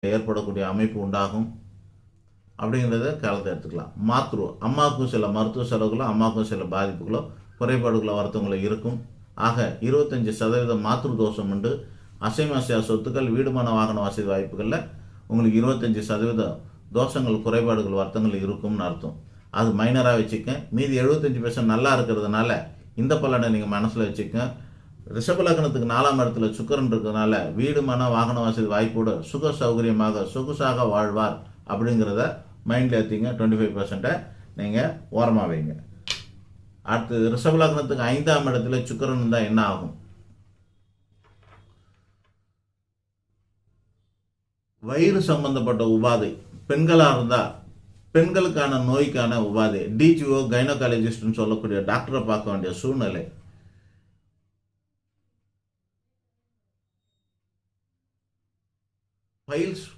ஏற்படக்கூடிய அமைப்பு உண்டாகும் அப்படிங்கிறத காலத்தை எடுத்துக்கலாம். அம்மாவுக்கும் சில மருத்துவ செலவுகளோ அம்மாவுக்கும் சில பாதிப்புகளோ குறைபாடுகளோ வருத்தங்களோ இருக்கும். ஆக 25% மாத்ரு தோஷம் உண்டு. அசைவ சொத்துக்கள் வீடுமான வாகன வசதி வாய்ப்புகளில் உங்களுக்கு 25% தோஷங்கள் குறைபாடுகள் வருத்தங்கள் இருக்கும்னு அர்த்தம். அது மைனராக வச்சுக்க. மீதி 75% நல்லா இருக்கிறதுனால இந்த பலனை நீங்கள் மனசில் வச்சுக்க. ரிஷப லக்னத்துக்கு 4ஆம் இடத்துல சுக்கிரன் இருக்கிறதுனால வீடு மன வாகன வசதி வாய்ப்போடு சுக சௌகரியமாக சொகுசாக வாழ்வார் அப்படிங்கிறத மைண்டில் ஏற்றிங்க. 25% நீங்கள் ஓரமாக வைங்க. அடுத்து ரிஷப லக்னத்துக்கு 5ஆம் இடத்துல சுக்கிரன் இருந்தால் என்ன ஆகும்? வயிறு சம்பந்தப்பட்ட உபாதை பெண்களாக இருந்தால் பெண்களுக்கான நோய்க்கான உபாதை டிஜிஓ கைனகாலஜிஸ்ட்னு சொல்லக்கூடிய டாக்டரை பார்க்க வேண்டிய சூழ்நிலை. பைல்ஸ்